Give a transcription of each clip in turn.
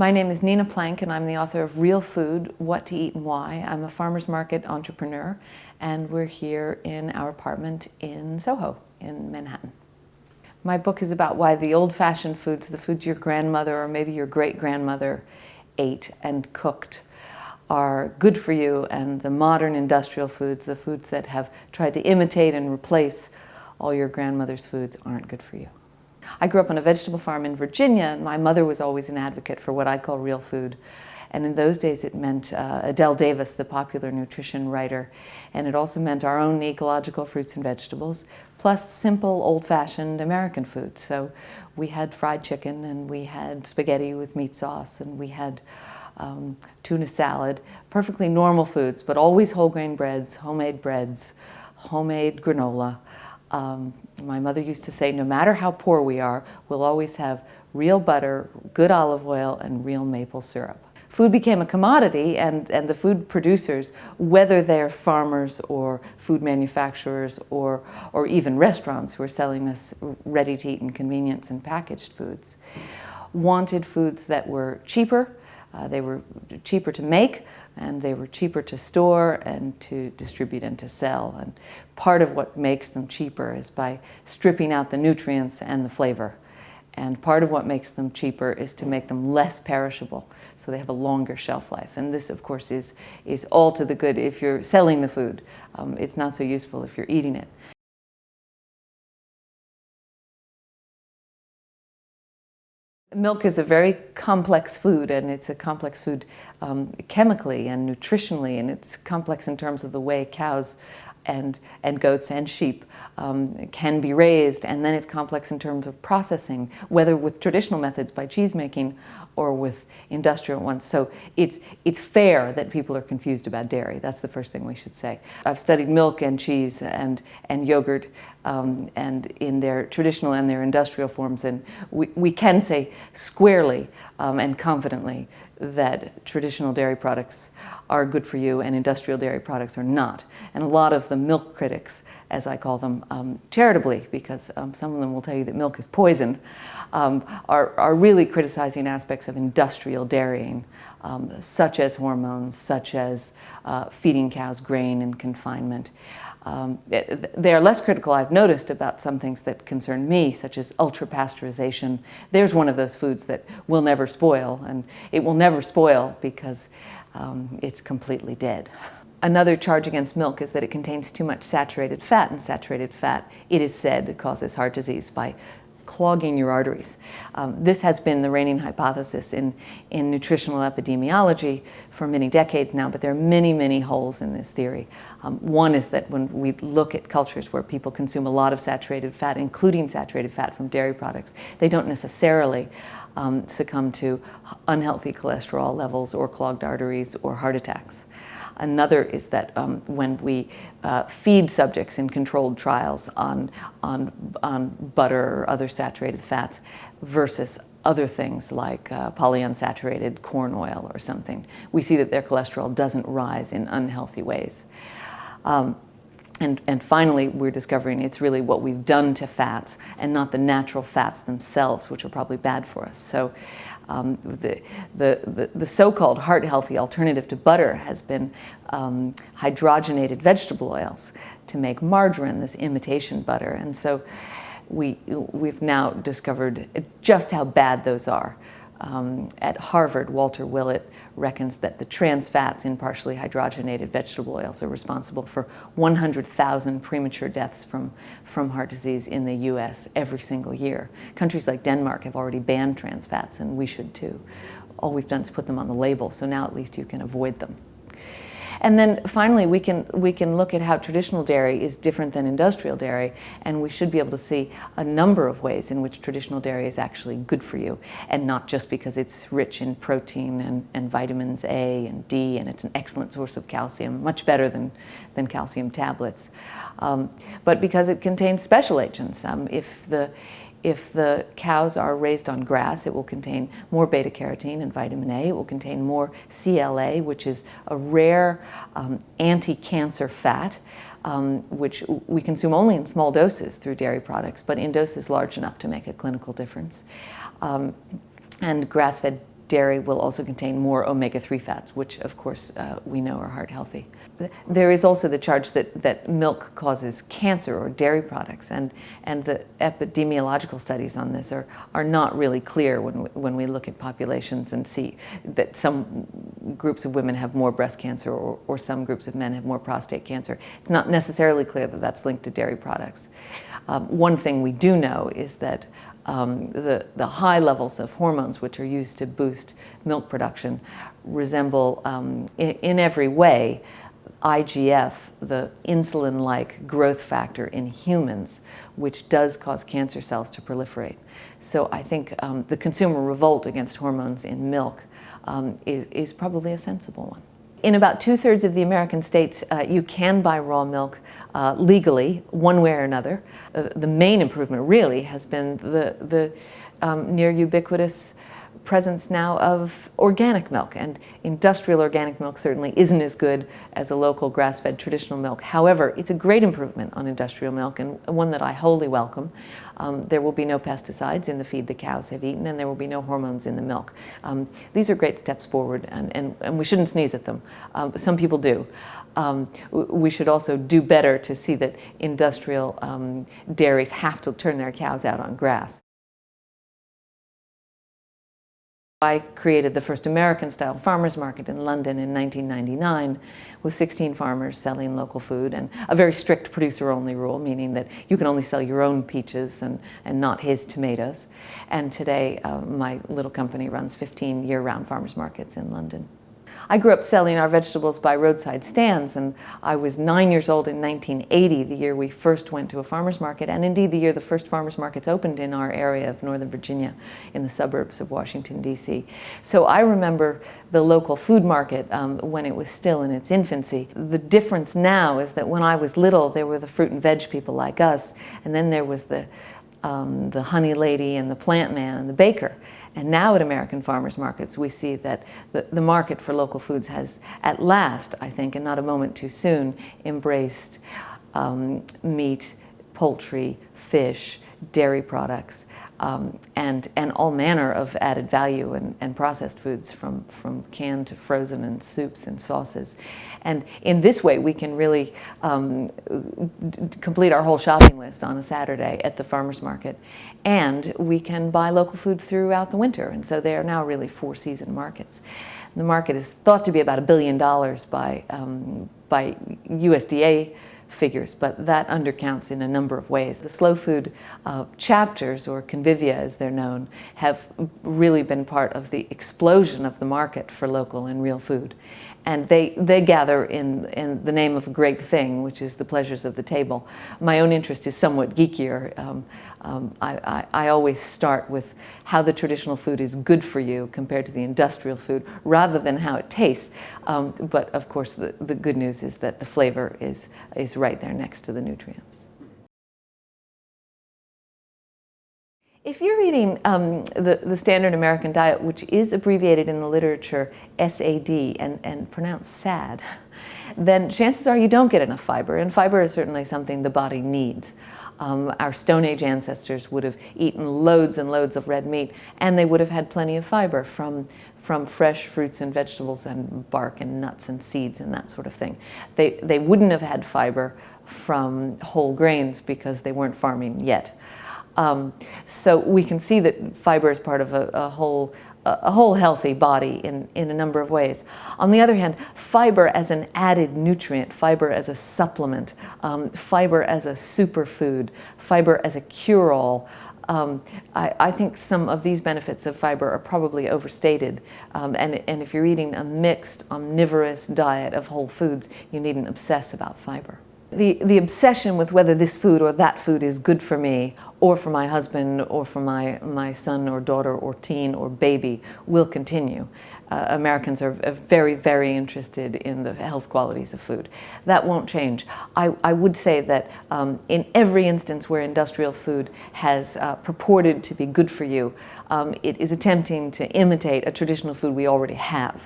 My name is Nina Planck, and I'm the author of Real Food, What to Eat and Why. I'm a farmer's market entrepreneur, and we're here in our apartment in Soho, in Manhattan. My book is about why the old-fashioned foods, the foods your grandmother or maybe your great-grandmother ate and cooked, are good for you, and the modern industrial foods, the foods that have tried to imitate and replace all your grandmother's foods, aren't good for you. I grew up on a vegetable farm in Virginia, and my mother was always an advocate for what I call real food. And in those days it meant Adele Davis, the popular nutrition writer, and it also meant our own ecological fruits and vegetables, plus simple old-fashioned American food. So we had fried chicken, and we had spaghetti with meat sauce, and we had tuna salad, perfectly normal foods, but always whole grain breads, homemade granola. My mother used to say, no matter how poor we are, we'll always have real butter, good olive oil, and real maple syrup. Food became a commodity, and the food producers, whether they're farmers or food manufacturers or even restaurants who are selling us ready-to-eat and convenience and packaged foods, wanted foods that were cheaper. They were cheaper to make, and they were cheaper to store and to distribute and to sell. And part of what makes them cheaper is by stripping out the nutrients and the flavor. And part of what makes them cheaper is to make them less perishable, so they have a longer shelf life. And this, of course, is all to the good if you're selling the food. It's not so useful if you're eating it. Milk is a very complex food, and it's a complex food chemically and nutritionally, and it's complex in terms of the way cows and goats and sheep can be raised, and then it's complex in terms of processing, whether with traditional methods by cheese making or with industrial ones. So it's fair that people are confused about dairy. That's the first thing we should say. I've studied milk and cheese and yogurt and in their traditional and their industrial forms, and we can say squarely and confidently that traditional dairy products are good for you and industrial dairy products are not. And a lot of the milk critics, as I call them, charitably, because some of them will tell you that milk is poison, are really criticizing aspects of industrial dairying, such as hormones, such as feeding cows grain in confinement. They are less critical, I've noticed, about some things that concern me, such as ultra-pasteurization. There's one of those foods that will never spoil, and it will never spoil because it's completely dead. Another charge against milk is that it contains too much saturated fat, and saturated fat, it is said, causes heart disease by clogging your arteries. This has been the reigning hypothesis in nutritional epidemiology for many decades now, but there are many, many holes in this theory. One is that when we look at cultures where people consume a lot of saturated fat, including saturated fat from dairy products, they don't necessarily succumb to unhealthy cholesterol levels or clogged arteries or heart attacks. Another is that when we feed subjects in controlled trials on butter or other saturated fats versus other things like polyunsaturated corn oil or something, we see that their cholesterol doesn't rise in unhealthy ways. And finally, we're discovering it's really what we've done to fats and not the natural fats themselves, which are probably bad for us. So the so-called heart-healthy alternative to butter has been hydrogenated vegetable oils to make margarine, this imitation butter. And so we've now discovered just how bad those are. At Harvard, Walter Willett reckons that the trans fats in partially hydrogenated vegetable oils are responsible for 100,000 premature deaths from heart disease in the US every single year. Countries like Denmark have already banned trans fats, and we should too. All we've done is put them on the label, so now at least you can avoid them. And then finally, we can look at how traditional dairy is different than industrial dairy, and we should be able to see a number of ways in which traditional dairy is actually good for you, and not just because it's rich in protein and vitamins A and D, and it's an excellent source of calcium, much better than calcium tablets, but because it contains special agents. If the cows are raised on grass, it will contain more beta-carotene and vitamin A. It will contain more CLA, which is a rare anti-cancer fat, which we consume only in small doses through dairy products, but in doses large enough to make a clinical difference. And grass-fed dairy will also contain more omega-3 fats, which of course we know are heart healthy. There is also the charge that milk causes cancer, or dairy products, and the epidemiological studies on this are not really clear when we look at populations and see that some groups of women have more breast cancer, or some groups of men have more prostate cancer. It's not necessarily clear that that's linked to dairy products. One thing we do know is that the high levels of hormones which are used to boost milk production resemble in every way IGF, the insulin-like growth factor in humans, which does cause cancer cells to proliferate. So I think the consumer revolt against hormones in milk is probably a sensible one. In about 2/3 of the American states, you can buy raw milk legally, one way or another. The main improvement really has been the near ubiquitous presence now of organic milk, and industrial organic milk certainly isn't as good as a local grass-fed traditional milk. However, it's a great improvement on industrial milk, and one that I wholly welcome. There will be no pesticides in the feed the cows have eaten, and there will be no hormones in the milk. These are great steps forward, and we shouldn't sneeze at them. Some people do. We should also do better to see that industrial dairies have to turn their cows out on grass. I created the first American-style farmers market in London in 1999 with 16 farmers selling local food and a very strict producer-only rule, meaning that you can only sell your own peaches and not his tomatoes. And today, my little company runs 15 year-round farmers markets in London. I grew up selling our vegetables by roadside stands, and I was 9 years old in 1980, the year we first went to a farmer's market, and indeed the year the first farmer's markets opened in our area of Northern Virginia in the suburbs of Washington, D.C. So I remember the local food market when it was still in its infancy. The difference now is that when I was little, there were the fruit and veg people like us, and then there was the honey lady and the plant man and the baker. And now at American farmers markets, we see that the market for local foods has at last, I think, and not a moment too soon, embraced meat, poultry, fish, dairy products, and all manner of added value and processed foods, from canned to frozen, and soups and sauces. And in this way, we can really complete our whole shopping list on a Saturday at the farmer's market. And we can buy local food throughout the winter. And so they are now really four-season markets. The market is thought to be about $1 billion by USDA figures, but that undercounts in a number of ways. The slow food chapters, or convivia as they're known, have really been part of the explosion of the market for local and real food. And they gather in the name of a great thing, which is the pleasures of the table. My own interest is somewhat geekier. I always start with how the traditional food is good for you compared to the industrial food, rather than how it tastes. But of course, the good news is that the flavor is right there next to the nutrients. If you're eating the standard American diet, which is abbreviated in the literature SAD and pronounced sad, then chances are you don't get enough fiber, and fiber is certainly something the body needs. Our Stone Age ancestors would have eaten loads and loads of red meat, and they would have had plenty of fiber from fresh fruits and vegetables and bark and nuts and seeds and that sort of thing. They wouldn't have had fiber from whole grains because they weren't farming yet. So we can see that fiber is part of a whole healthy body in a number of ways. On the other hand, fiber as an added nutrient, fiber as a supplement, fiber as a superfood, fiber as a cure-all, I think some of these benefits of fiber are probably overstated. And if you're eating a mixed, omnivorous diet of whole foods, you needn't obsess about fiber. The obsession with whether this food or that food is good for me, or for my husband, or for my son or daughter or teen or baby will continue. Americans are very, very interested in the health qualities of food. That won't change. I would say that in every instance where industrial food has purported to be good for you, it is attempting to imitate a traditional food we already have.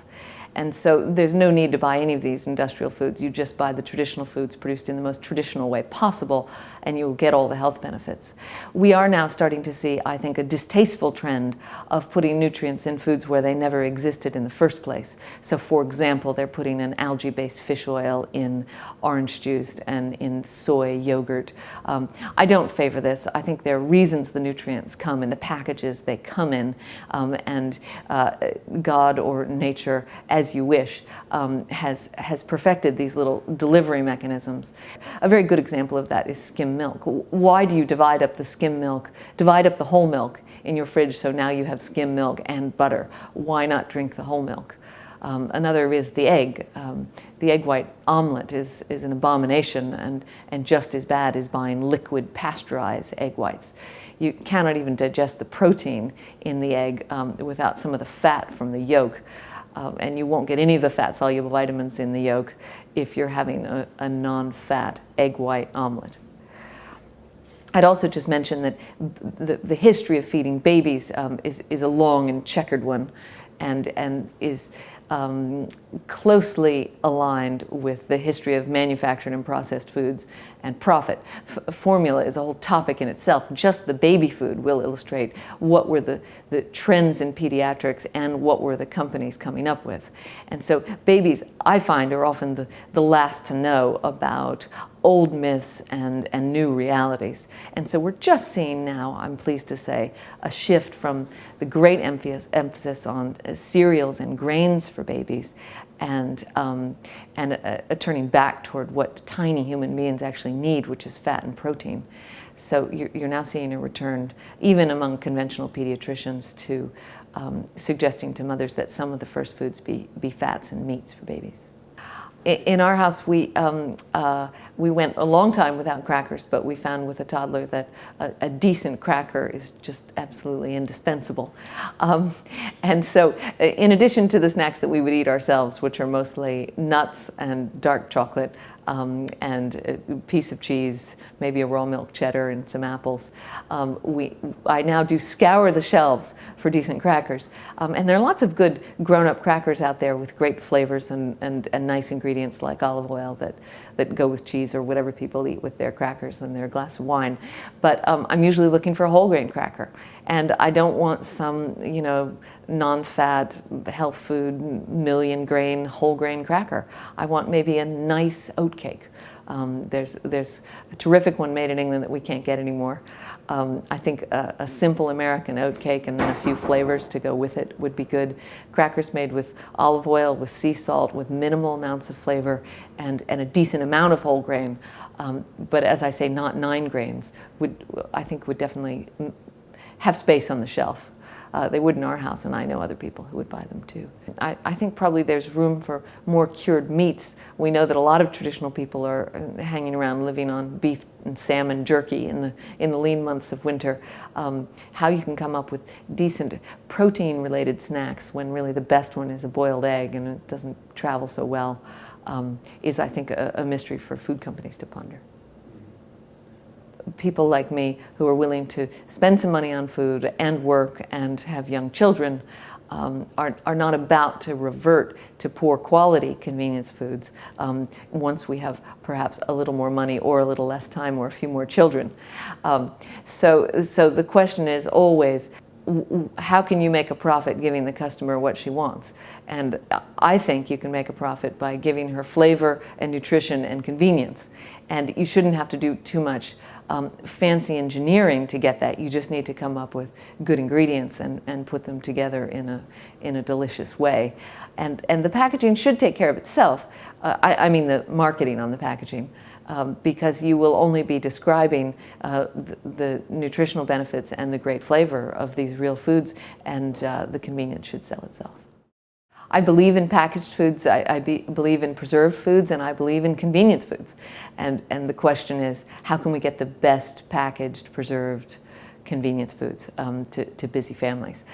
And so there's no need to buy any of these industrial foods. You just buy the traditional foods produced in the most traditional way possible, and you'll get all the health benefits. We are now starting to see, I think, a distasteful trend of putting nutrients in foods where they never existed in the first place. So for example, they're putting an algae-based fish oil in orange juice and in soy yogurt. I don't favor this. I think there are reasons the nutrients come in the packages they come in, and God or nature, as you wish, has perfected these little delivery mechanisms. A very good example of that is skim milk. Why do you divide up the skim milk, divide up the whole milk in your fridge so now you have skim milk and butter? Why not drink the whole milk? Another is the egg. The egg white omelet is an abomination and just as bad as buying liquid pasteurized egg whites. You cannot even digest the protein in the egg without some of the fat from the yolk. And you won't get any of the fat-soluble vitamins in the yolk if you're having a non-fat egg white omelet. I'd also just mention that the history of feeding babies is a long and checkered one, and is closely aligned with the history of manufactured and processed foods and profit. Formula is a whole topic in itself. Just the baby food will illustrate what were the trends in pediatrics and what were the companies coming up with. And so babies, I find, are often the last to know about old myths and new realities. And so we're just seeing now, I'm pleased to say, a shift from the great emphasis on cereals and grains for babies and a turning back toward what tiny human beings actually need, which is fat and protein. So you're now seeing a return, even among conventional pediatricians, to suggesting to mothers that some of the first foods be fats and meats for babies. In our house, we went a long time without crackers, but we found with a toddler that a decent cracker is just absolutely indispensable. And so in addition to the snacks that we would eat ourselves, which are mostly nuts and dark chocolate, and a piece of cheese, maybe a raw milk cheddar and some apples. I now do scour the shelves for decent crackers. And there are lots of good grown-up crackers out there with great flavors and nice ingredients like olive oil that go with cheese or whatever people eat with their crackers and their glass of wine. But I'm usually looking for a whole grain cracker. And I don't want some, non-fat, health food, million grain, whole grain cracker. I want maybe a nice oat cake. There's a terrific one made in England that we can't get anymore. I think a simple American oat cake and then a few flavors to go with it would be good. Crackers made with olive oil, with sea salt, with minimal amounts of flavor and a decent amount of whole grain. But as I say, not 9 grains, I think would definitely have space on the shelf. They would in our house, and I know other people who would buy them too. I think probably there's room for more cured meats. We know that a lot of traditional people are hanging around living on beef and salmon jerky in the lean months of winter. How you can come up with decent protein-related snacks when really the best one is a boiled egg and it doesn't travel so well is, I think, a mystery for food companies to ponder. People like me who are willing to spend some money on food and work and have young children are not about to revert to poor quality convenience foods once we have perhaps a little more money or a little less time or a few more children. So the question is always, how can you make a profit giving the customer what she wants? And I think you can make a profit by giving her flavor and nutrition and convenience. And you shouldn't have to do too much fancy engineering to get that. You just need to come up with good ingredients and put them together in a delicious way. And the packaging should take care of itself. I mean the marketing on the packaging. Because you will only be describing the nutritional benefits and the great flavor of these real foods, and the convenience should sell itself. I believe in packaged foods, I believe in preserved foods, and I believe in convenience foods. And the question is, how can we get the best packaged, preserved convenience foods to busy families?